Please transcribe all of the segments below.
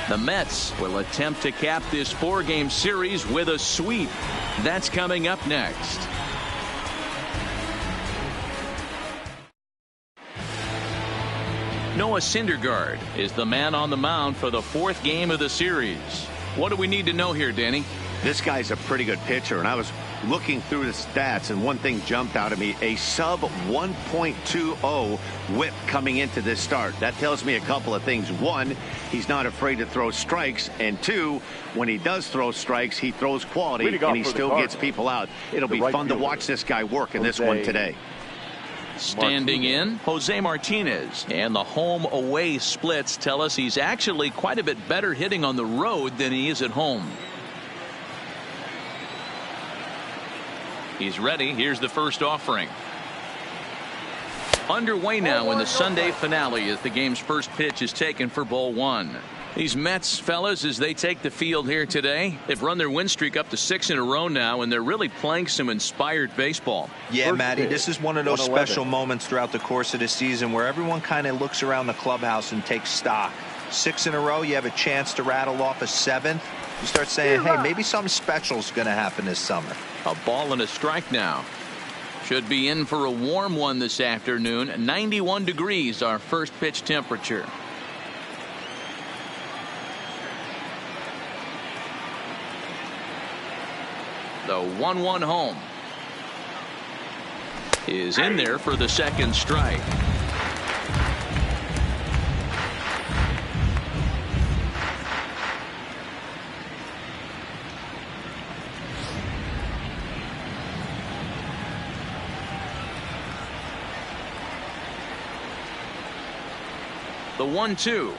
The Mets will attempt to cap this 4-game series with a sweep. That's coming up next. Noah Syndergaard is the man on the mound for the 4th game of the series. What do we need to know here, Danny? This guy's a pretty good pitcher, and I was looking through the stats, and one thing jumped out at me: a sub 1.20 whip coming into this start. That tells me a couple of things. One, he's not afraid to throw strikes, and two, when he does throw strikes, he throws quality, and he still gets people out. It'll be fun to watch this guy work in this one today. Standing in, Jose Martinez. And the home-away splits tell us he's actually quite a bit better hitting on the road than he is at home. He's ready. Here's the first offering. Underway now in the Sunday finale as the game's first pitch is taken for ball 1. These Mets, fellas, as they take the field here today, they've run their win streak up to 6 in a row now, and they're really playing some inspired baseball. Yeah, Matty, this is one of those special moments throughout the course of the season where everyone kind of looks around the clubhouse and takes stock. 6 in a row, you have a chance to rattle off a 7th. You start saying, hey, maybe something special is going to happen this summer. A ball and a strike now. Should be in for a warm one this afternoon. 91 degrees, our first pitch temperature. The 1-1 home is in there for the second strike. The 1-2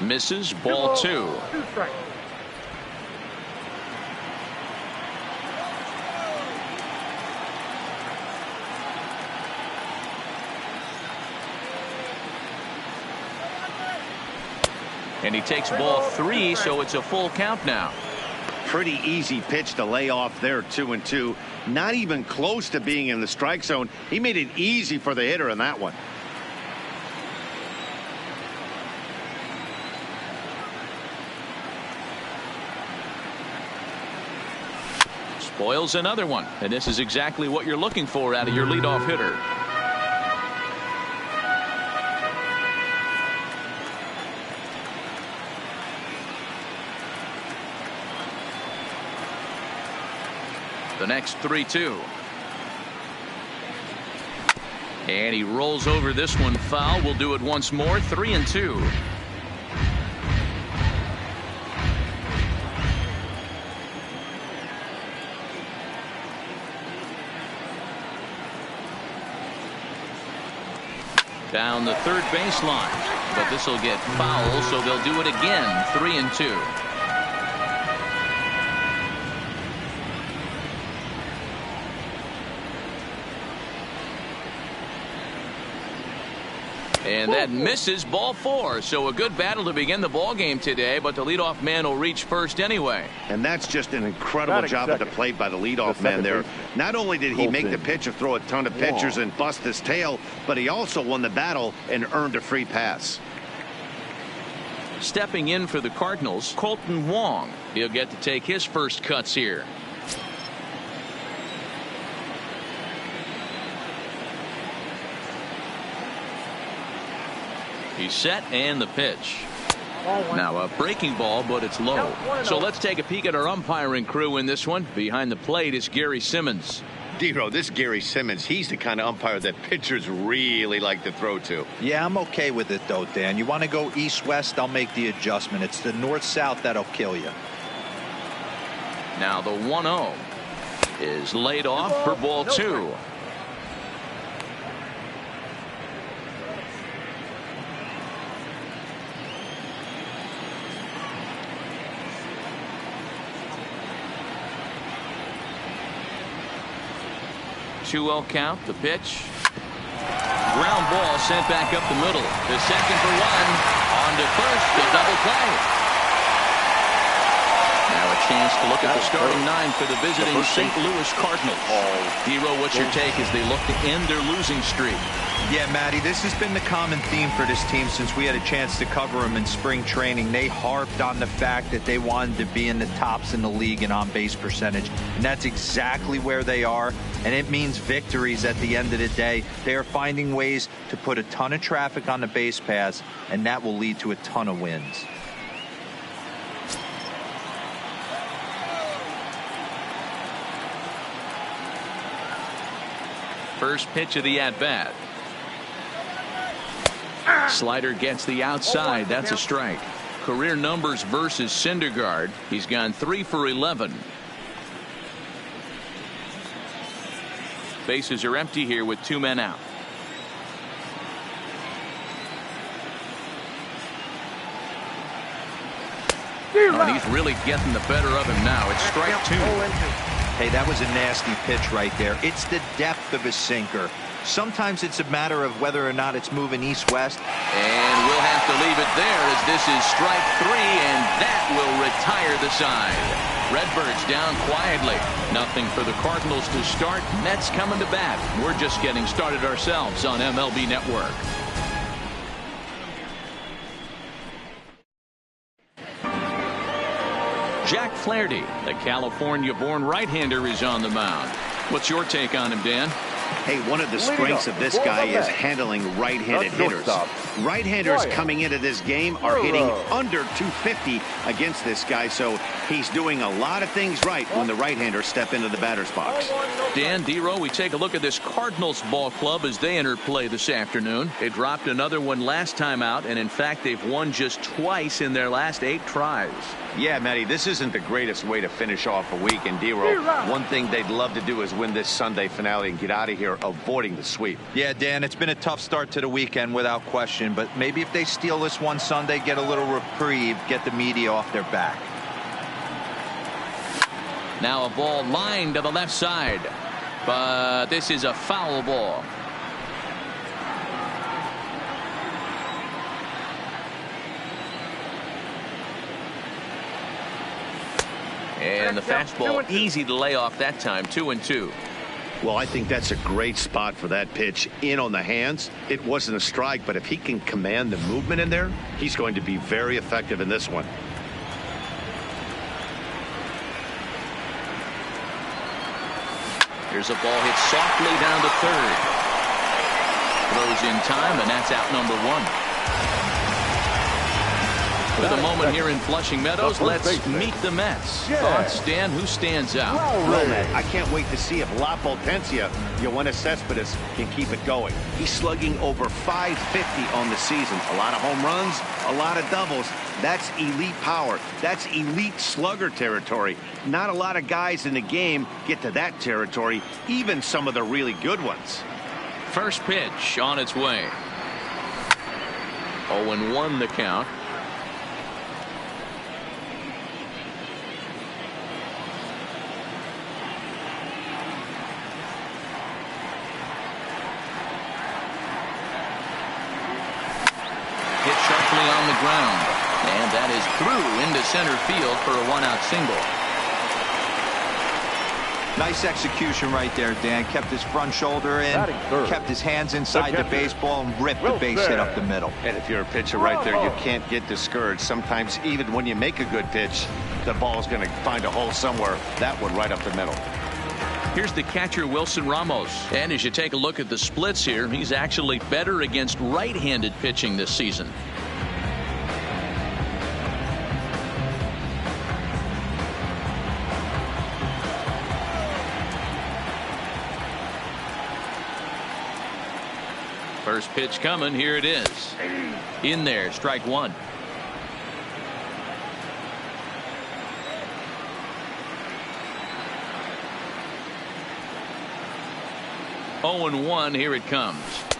misses, ball 2. And he takes ball 3, so it's a full count now. Pretty easy pitch to lay off there, 2-2. Not even close to being in the strike zone. He made it easy for the hitter in that one. Spoils another one, and this is exactly what you're looking for out of your leadoff hitter. The next 3-2. And he rolls over this one foul. We'll do it once more. 3-2. Down the third baseline, but this will get foul, so they'll do it again. 3-2. And that misses, ball 4. So a good battle to begin the ball game today, but the leadoff man will reach first anyway. And that's just an incredible job at the plate by the leadoff man there. Not only did he make the pitch of throw a ton of pitchers and bust his tail, but he also won the battle and earned a free pass. Stepping in for the Cardinals, Colton Wong. He'll get to take his first cuts here. He's set, and the pitch. Now a breaking ball, but it's low. So let's take a peek at our umpiring crew in this one. Behind the plate is Gary Simmons. Dero, this Gary Simmons, he's the kind of umpire that pitchers really like to throw to. Yeah, I'm okay with it though, Dan. You want to go east-west, I'll make the adjustment. It's the north-south that'll kill you. Now the 1-0 is laid off for ball 2. Two-0 count. The pitch. Ground ball sent back up the middle. The second for 1. On to first. The double play. Now a chance to look at the starting nine for the visiting St. Louis Cardinals. Hero, what's your take as they look to end their losing streak? Yeah, Matty, this has been the common theme for this team since we had a chance to cover them in spring training. They harped on the fact that they wanted to be in the tops in the league in on-base percentage, and that's exactly where they are, and it means victories at the end of the day. They are finding ways to put a ton of traffic on the base paths, and that will lead to a ton of wins. First pitch of the at-bat. Slider gets the outside. That's a strike. Career numbers versus Syndergaard. He's gone 3 for 11. Bases are empty here with 2 men out. And he's really getting the better of him now. It's strike 2. Hey, that was a nasty pitch right there. It's the depth of a sinker. Sometimes it's a matter of whether or not it's moving east-west. And we'll have to leave it there as this is strike 3, and that will retire the side. Redbirds down quietly. Nothing for the Cardinals to start. Mets coming to bat. We're just getting started ourselves on MLB Network. Jack Flaherty, the California-born right-hander, is on the mound. What's your take on him, Dan? Hey, one of the strengths of this guy is handling right-handed hitters. Right-handers coming into this game are hitting under 250 against this guy, so he's doing a lot of things right when the right-handers step into the batter's box. Dan, D-Row, we take a look at this Cardinals ball club as they enter play this afternoon. They dropped another one last time out, and in fact, they've won just twice in their last 8 tries. Yeah, Matty, this isn't the greatest way to finish off a week. And D-Row, one thing they'd love to do is win this Sunday finale and get out of here avoiding the sweep. Yeah, Dan, it's been a tough start to the weekend without question, but maybe if they steal this one Sunday, get a little reprieve, get the media off their back. Now a ball lined to the left side, but this is a foul ball. And the fastball easy to lay off that time. 2-2. Well, I think that's a great spot for that pitch in on the hands. It wasn't a strike, but if he can command the movement in there, he's going to be very effective in this one. Here's a ball hit softly down to third. Throws in time, and that's out number 1. With a moment here in Flushing Meadows, let's meet the Mets. Thoughts, Dan? Who stands out? Well, Matt, I can't wait to see if La Potencia, Yoenis Cespedes, can keep it going. He's slugging over .550 on the season. A lot of home runs, a lot of doubles. That's elite power. That's elite slugger territory. Not a lot of guys in the game get to that territory, even some of the really good ones. First pitch on its way. 0-1 the count. On the ground, and that is through into center field for a 1-out single. Nice execution right there, Dan. Kept his front shoulder in, kept his hands inside the baseball, and ripped the base hit up the middle. And if you're a pitcher right there, you can't get discouraged. Sometimes even when you make a good pitch, the ball's going to find a hole somewhere. That one right up the middle. Here's the catcher, Wilson Ramos. And as you take a look at the splits here, he's actually better against right-handed pitching this season. First pitch coming. Here it is. In there, strike 1. Oh, 0-1. Here it comes.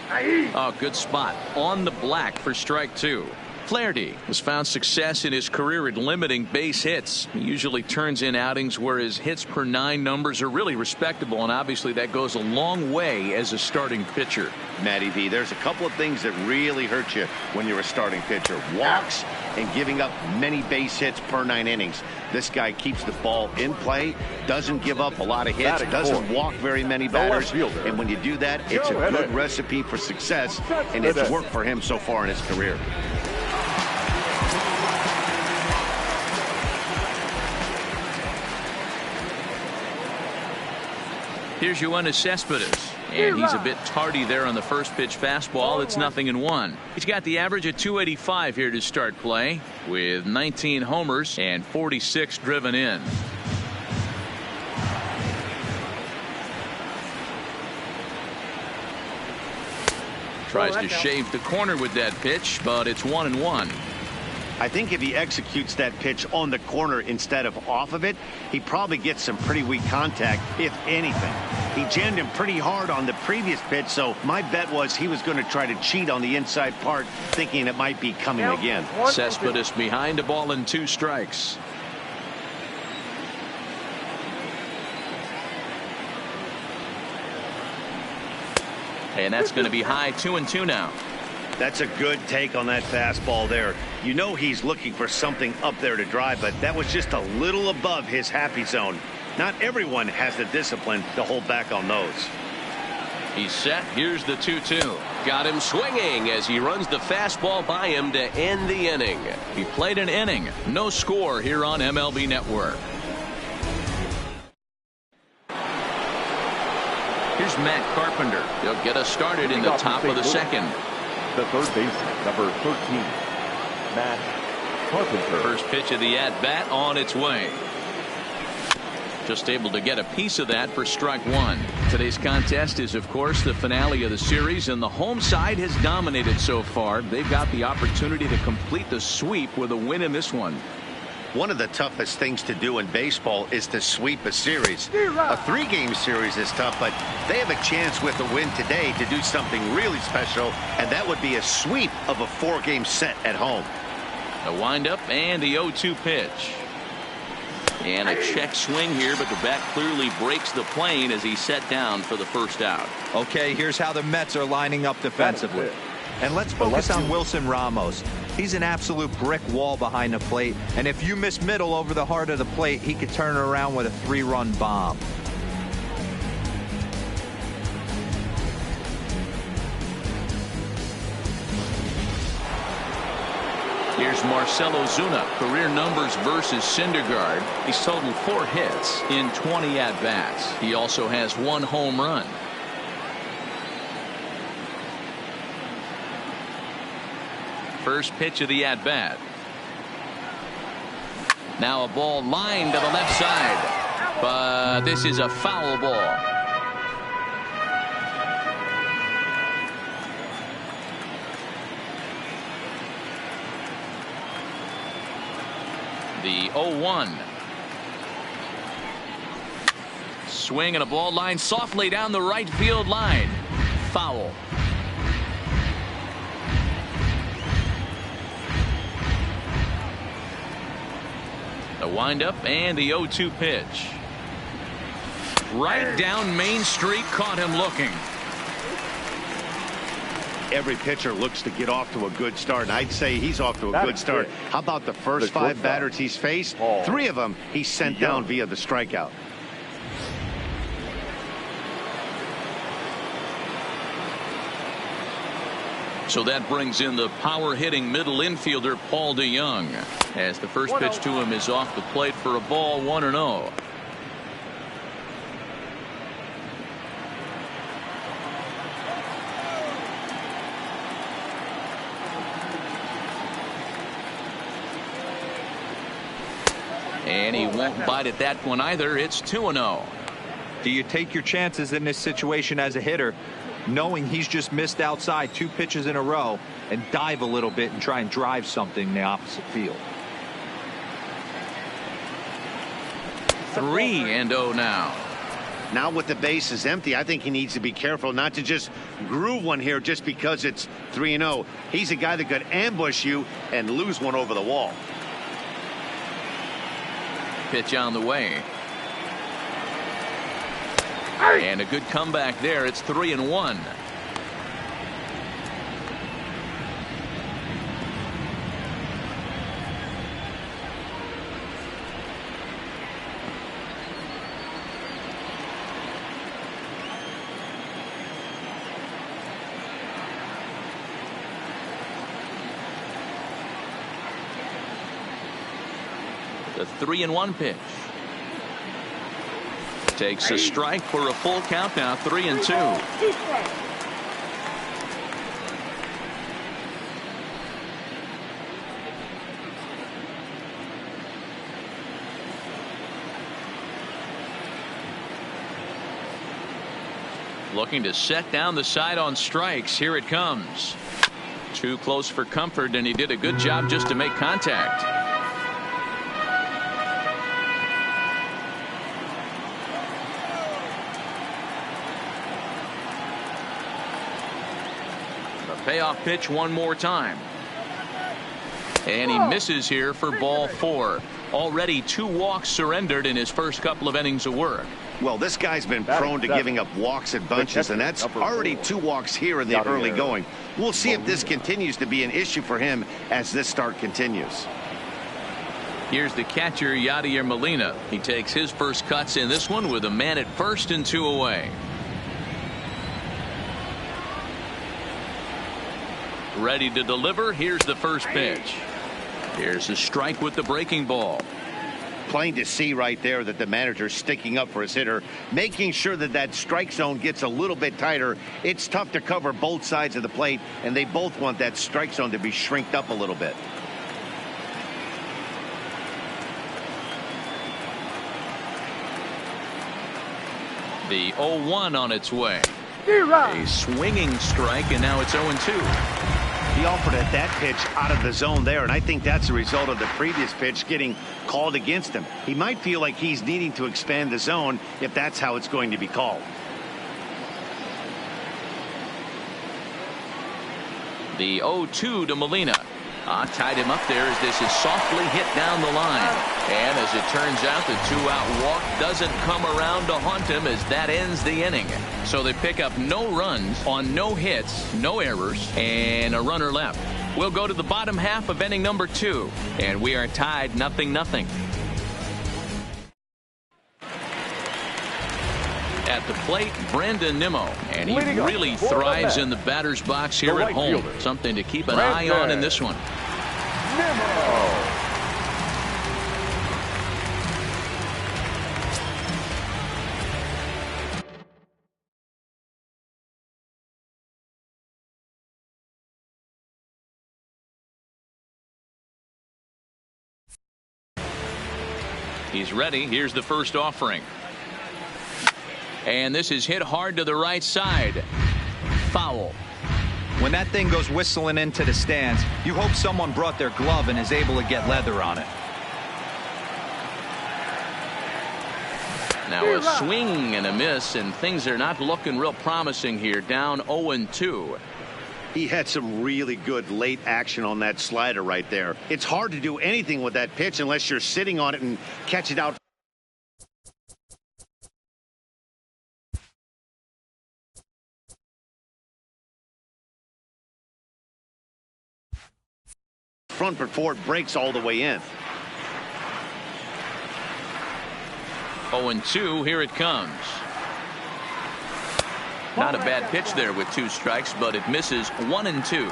Oh, good spot on the black for strike 2. Flaherty has found success in his career at limiting base hits. He usually turns in outings where his hits per 9 numbers are really respectable, and obviously that goes a long way as a starting pitcher. Matty V, there's a couple of things that really hurt you when you're a starting pitcher. Walks and giving up many base hits per 9 innings. This guy keeps the ball in play, doesn't give up a lot of hits, doesn't walk very many batters, and when you do that, it's a good recipe for success, and it's worked for him so far in his career. Here's nYc-ShOwiE. And he's a bit tardy there on the first pitch fastball. It's 0-1. He's got the average at 285 here to start play, with 19 homers and 46 driven in. Tries to shave the corner with that pitch, but it's 1-1. I think if he executes that pitch on the corner instead of off of it, he probably gets some pretty weak contact, if anything. He jammed him pretty hard on the previous pitch, so my bet was he was going to try to cheat on the inside part, thinking it might be coming again. Cespedes behind a ball and 2 strikes. And that's going to be high, 2-2 now. That's a good take on that fastball there. You know he's looking for something up there to drive, but that was just a little above his happy zone. Not everyone has the discipline to hold back on those. He's set. Here's the 2-2. Got him swinging as he runs the fastball by him to end the inning. He played an inning. No score here on MLB Network. Here's Matt Carpenter. He'll get us started in the top of the second. The third baseman, number 13, Matt Carpenter. First pitch of the at-bat on its way. Just able to get a piece of that for strike 1. Today's contest is, of course, the finale of the series, and the home side has dominated so far. They've got the opportunity to complete the sweep with a win in this one. One of the toughest things to do in baseball is to sweep a series. A 3-game series is tough, but they have a chance with a win today to do something really special, and that would be a sweep of a 4-game set at home. A windup and the 0-2 pitch. And a check swing here, but the bat clearly breaks the plane as he's set down for the first out. Okay, here's how the Mets are lining up defensively. And let's focus on Wilson Ramos. He's an absolute brick wall behind the plate, and if you miss middle over the heart of the plate, he could turn it around with a 3-run bomb. Here's Marcell Ozuna. Career numbers versus Syndergaard. He's totaled 4 hits in 20 at-bats. He also has 1 home run. First pitch of the at-bat. Now a ball lined to the left side, but this is a foul ball. The 0-1. Swing and a ball line softly down the right field line. Foul. The windup and the 0-2 pitch. Right down Main Street, caught him looking. Every pitcher looks to get off to a good start, and I'd say he's off to a good start. How about the first 5 batters he's faced? 3 of them he sent down via the strikeout. So that brings in the power-hitting middle infielder Paul DeJong, as the first pitch to him is off the plate for a ball, 1-0. And he won't bite at that one either. It's 2-0. Do you take your chances in this situation as a hitter, knowing he's just missed outside 2 pitches in a row, and dive a little bit and try and drive something in the opposite field? 3-0 now. Now with the bases empty, I think he needs to be careful not to just groove one here just because it's 3-0. He's a guy that could ambush you and lose one over the wall. Pitch on the way. And a good comeback there. It's 3-1. The 3-1 pitch. Takes a strike for a full count now, 3-2. Looking to set down the side on strikes. Here it comes. Too close for comfort, and he did a good job just to make contact. Payoff pitch one more time. And he misses here for ball 4. Already 2 walks surrendered in his first couple of innings of work. Well, this guy's been prone to giving up walks and bunches, and that's already 2 walks here in the early going. We'll see if this continues to be an issue for him as this start continues. Here's the catcher, Yadier Molina. He takes his first cuts in this one with a man at first and 2 away. Ready to deliver. Here's the first pitch. Here's a strike with the breaking ball. Plain to see right there that the manager's sticking up for his hitter, making sure that that strike zone gets a little bit tighter. It's tough to cover both sides of the plate, and they both want that strike zone to be shrinked up a little bit. The 0-1 on its way. A swinging strike, and now it's 0-2. He offered at that pitch out of the zone there, and I think that's a result of the previous pitch getting called against him. He might feel like he's needing to expand the zone if that's how it's going to be called. The 0-2 to Molina. Tied him up there as this is softly hit down the line. And as it turns out, the 2-out walk doesn't come around to haunt him as that ends the inning. So they pick up no runs on no hits, no errors, and a runner left. We'll go to the bottom half of inning number 2, and we are tied 0-0. At the plate, Brandon Nimmo, and he really thrives in the batter's box here at home. Something to keep an eye on in this one. He's ready. Here's the first offering. And this is hit hard to the right side. Foul. When that thing goes whistling into the stands, you hope someone brought their glove and is able to get leather on it. Now a swing and a miss, and things are not looking real promising here. Down 0-2. He had some really good late action on that slider right there. It's hard to do anything with that pitch unless you're sitting on it and catch it out front before it breaks all the way in. 0-2. Here it comes. Not a bad pitch there with 2 strikes, but it misses 1-2.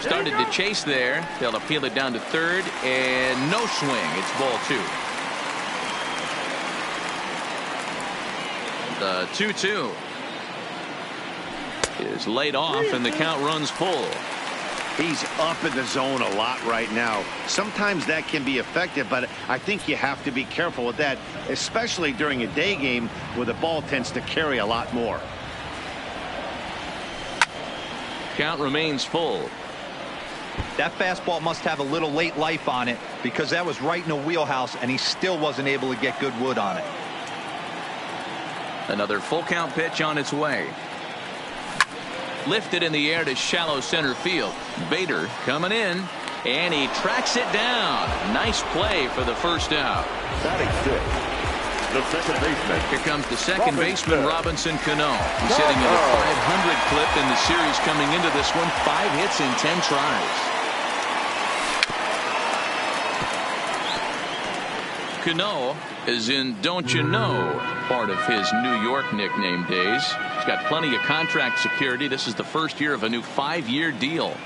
Started to chase there. They'll appeal it down to third, and no swing. It's ball 2. The 2-2 is laid off, and the count runs full. He's up in the zone a lot right now. Sometimes that can be effective, but I think you have to be careful with that, especially during a day game where the ball tends to carry a lot more. Count remains full. That fastball must have a little late life on it, because that was right in the wheelhouse, and he still wasn't able to get good wood on it. Another full count pitch on its way. Lifted in the air to shallow center field. Bader coming in, and he tracks it down. Nice play for the first out. Batting sixth, the second baseman. Here comes the second baseman, Robinson Cano. He's hitting at a .500 clip in the series coming into this one. 5 hits in 10 tries. Cano is in Don't You Know, part of his New York nickname days. He's got plenty of contract security. This is the first year of a new 5-year deal.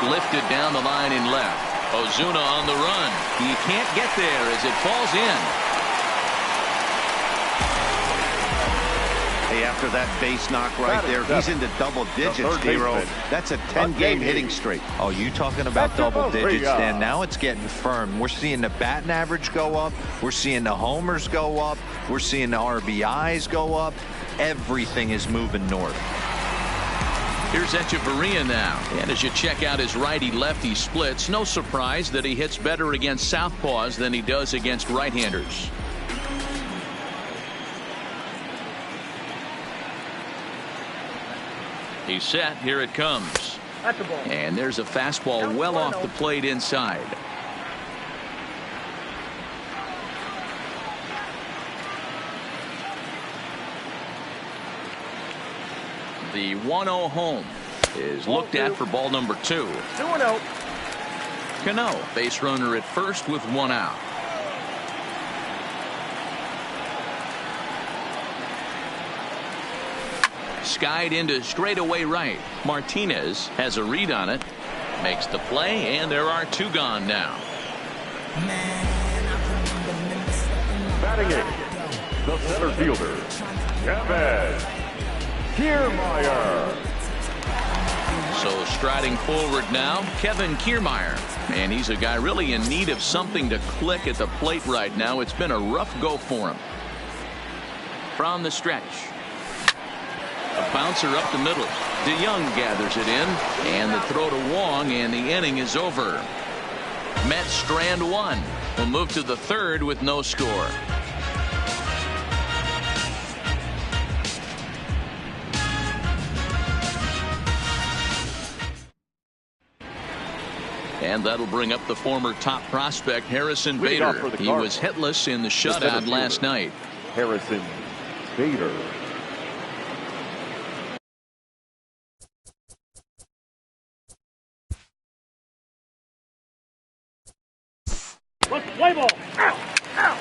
Lifted down the line in left. Ozuna on the run. He can't get there as it falls in. Hey, after that base knock right there, he's into double digits, Hero. That's a 10-game hitting streak. Oh, you talking about double digits, Dan? Now it's getting firm. We're seeing the batting average go up. We're seeing the homers go up. We're seeing the RBIs go up. Everything is moving north. Here's Echeverria now. And as you check out his righty-lefty splits, no surprise that he hits better against southpaws than he does against right-handers. He's set. Here it comes. And there's a fastball well off the plate inside. The 1-0 home is looked at for ball number 2. 2-0. Cano, base runner at first with 1 out. Skied into straightaway right. Martinez has a read on it, makes the play, and there are 2 gone now. Batting eighth, the center fielder, Kevin Kiermaier. So striding forward now, Kevin Kiermaier. And he's a guy really in need of something to click at the plate right now. It's been a rough go for him. From the stretch. A bouncer up the middle. DeYoung gathers it in, and the throw to Wong, and the inning is over. Mets strand 1. Will move to the 3rd with no score. And that'll bring up the former top prospect Harrison Bader. He was hitless in the shutout last night. Harrison Bader. Let's play ball. Ow, ow.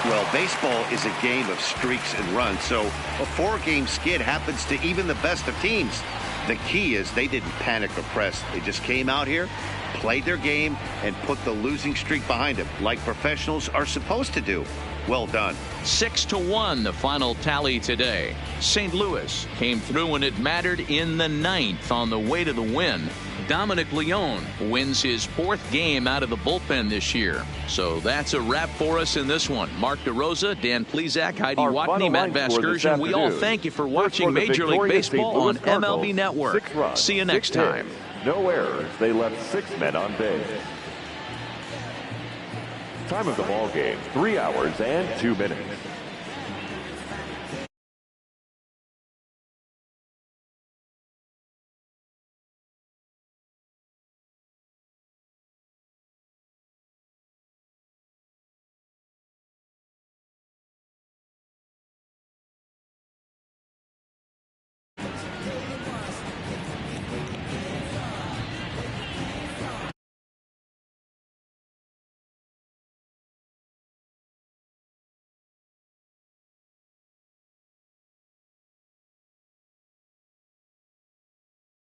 Well, baseball is a game of streaks and runs, so a 4-game skid happens to even the best of teams. The key is they didn't panic or press. They just came out here, played their game, and put the losing streak behind them, like professionals are supposed to do. Well done. 6-1 the final tally today. St. Louis came through when it mattered in the 9th on the way to the win. Dominic Leone wins his 4th game out of the bullpen this year. So that's a wrap for us in this one. Mark DeRosa, Dan Plezak, Heidi Watney, Matt Vasgersian. We all thank you for watching Major League Baseball on MLB Network. See you next time. No errors. They left 6 men on base. Time of the ball game, 3 hours and 2 minutes.